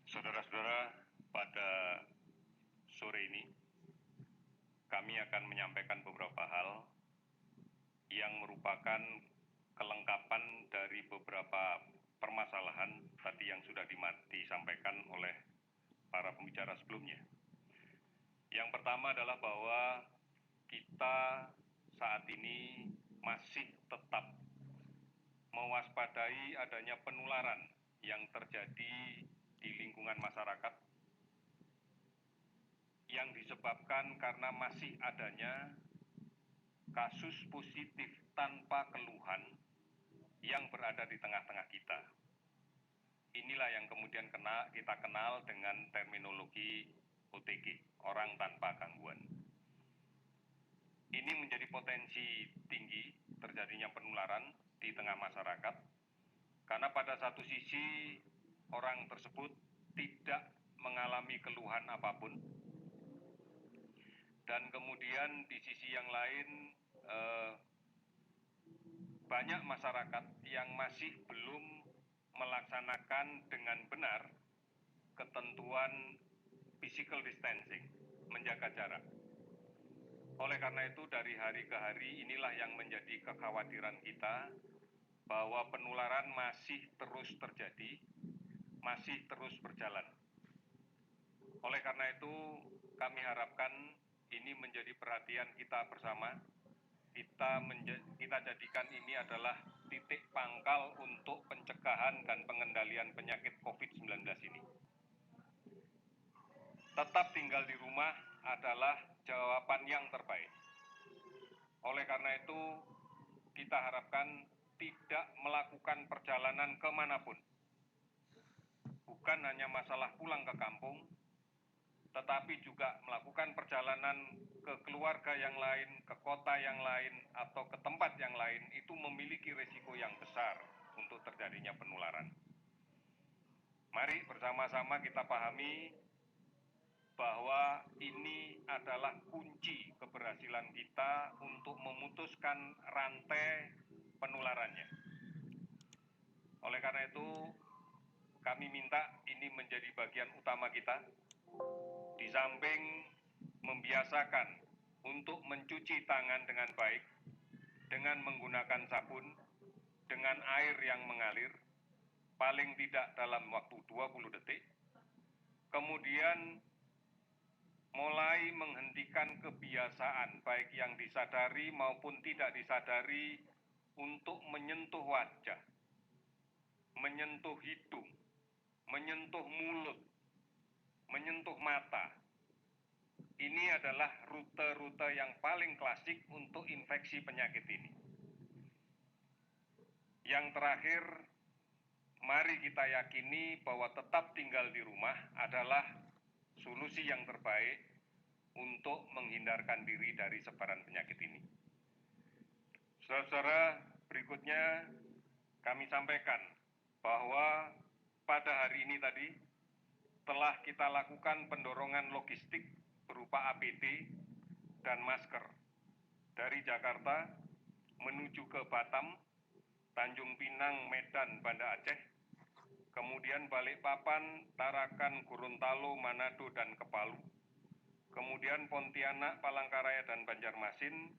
Saudara-saudara, pada sore ini kami akan menyampaikan beberapa hal yang merupakan kelengkapan dari beberapa permasalahan tadi yang sudah disampaikan oleh para pembicara sebelumnya. Yang pertama adalah bahwa kita saat ini masih tetap mewaspadai adanya penularan yang terjadi di lingkungan masyarakat yang disebabkan karena masih adanya kasus positif tanpa keluhan yang berada di tengah-tengah kita. Inilah yang kemudian kita kenal dengan terminologi OTG, orang tanpa gangguan. Ini menjadi potensi tinggi terjadinya penularan di tengah masyarakat, karena pada satu sisi orang tersebut tidak mengalami keluhan apapun, dan kemudian di sisi yang lain banyak masyarakat yang masih belum melaksanakan dengan benar ketentuan physical distancing, menjaga jarak. Oleh karena itu dari hari ke hari inilah yang menjadi kekhawatiran kita, bahwa penularan masih terus terjadi, masih terus berjalan. Oleh karena itu kami harapkan ini menjadi perhatian kita bersama. Kita jadikan ini adalah titik pangkal untuk pencegahan dan pengendalian penyakit COVID-19 ini. Tetap tinggal di rumah adalah jawaban yang terbaik. Oleh karena itu, kita harapkan tidak melakukan perjalanan kemanapun. Bukan hanya masalah pulang ke kampung, tetapi juga melakukan perjalanan ke keluarga yang lain, ke kota yang lain, atau ke tempat yang lain, itu memiliki risiko yang besar untuk terjadinya penularan. Mari bersama-sama kita pahami bahwa ini adalah kunci keberhasilan kita untuk memutuskan rantai penularannya. Oleh karena itu, kami minta ini menjadi bagian utama kita. Di samping membiasakan untuk mencuci tangan dengan baik, dengan menggunakan sabun, dengan air yang mengalir, paling tidak dalam waktu 20 detik, kemudian mulai menghentikan kebiasaan, baik yang disadari maupun tidak disadari, untuk menyentuh wajah, menyentuh hidung, menyentuh mulut, menyentuh mata. Ini adalah rute-rute yang paling klasik untuk infeksi penyakit ini. Yang terakhir, mari kita yakini bahwa tetap tinggal di rumah adalah solusi yang terbaik untuk menghindarkan diri dari sebaran penyakit ini. Saudara-saudara, berikutnya kami sampaikan bahwa pada hari ini tadi telah kita lakukan pendorongan logistik berupa APD dan masker dari Jakarta menuju ke Batam, Tanjung Pinang, Medan, Banda Aceh, kemudian Balikpapan, Tarakan, Gorontalo, Manado, dan Kepalu, kemudian Pontianak, Palangkaraya, dan Banjarmasin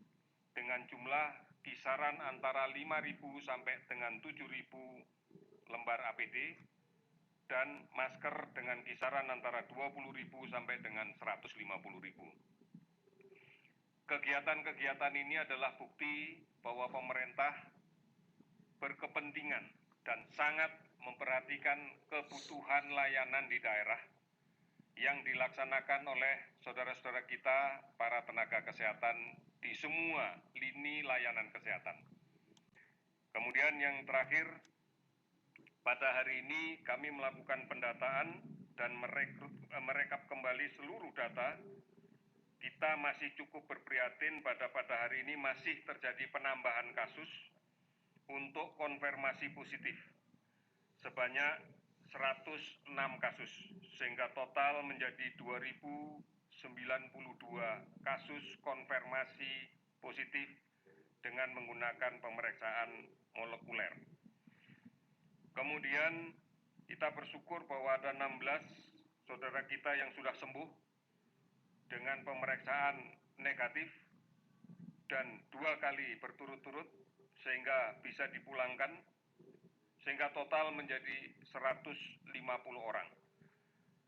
dengan jumlah kisaran antara 5.000 sampai dengan 7.000 lembar APD, dan masker dengan kisaran antara 20.000 sampai dengan 150.000. Kegiatan-kegiatan ini adalah bukti bahwa pemerintah berkepentingan dan sangat memperhatikan kebutuhan layanan di daerah yang dilaksanakan oleh saudara-saudara kita, para tenaga kesehatan di semua lini layanan kesehatan. Kemudian yang terakhir, pada hari ini kami melakukan pendataan dan merekap kembali seluruh data. Kita masih cukup berprihatin pada hari ini masih terjadi penambahan kasus untuk konfirmasi positif sebanyak 106 kasus, sehingga total menjadi 2.092 kasus konfirmasi positif dengan menggunakan pemeriksaan molekuler. Kemudian Kita bersyukur bahwa ada 16 saudara kita yang sudah sembuh dengan pemeriksaan negatif dan 2 kali berturut-turut sehingga bisa dipulangkan, sehingga total menjadi 150 orang.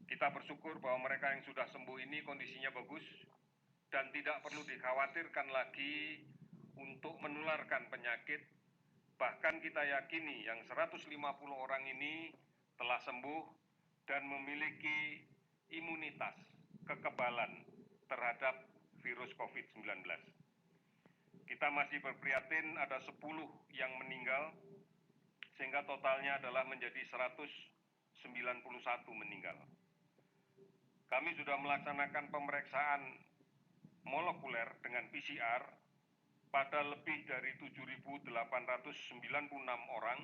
Kita bersyukur bahwa mereka yang sudah sembuh ini kondisinya bagus dan tidak perlu dikhawatirkan lagi untuk menularkan penyakit. Bahkan kita yakini yang 150 orang ini telah sembuh dan memiliki imunitas, kekebalan terhadap virus COVID-19. Kita masih berprihatin ada 10 yang meninggal, sehingga totalnya adalah menjadi 191 meninggal. Kami sudah melaksanakan pemeriksaan molekuler dengan PCR pada lebih dari 7.896 orang,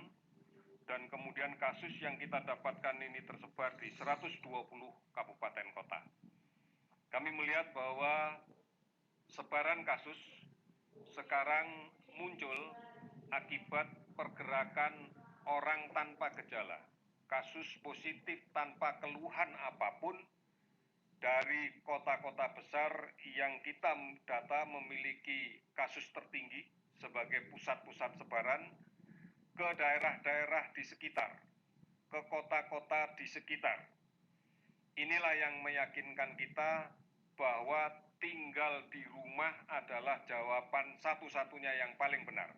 dan kemudian kasus yang kita dapatkan ini tersebar di 120 kabupaten kota. Kami melihat bahwa sebaran kasus sekarang muncul akibat pergerakan orang tanpa gejala, kasus positif tanpa keluhan apapun dari kota-kota besar yang kita data memiliki kasus tertinggi sebagai pusat-pusat sebaran, ke daerah-daerah di sekitar, ke kota-kota di sekitar. Inilah yang meyakinkan kita bahwa tinggal di rumah adalah jawaban satu-satunya yang paling benar.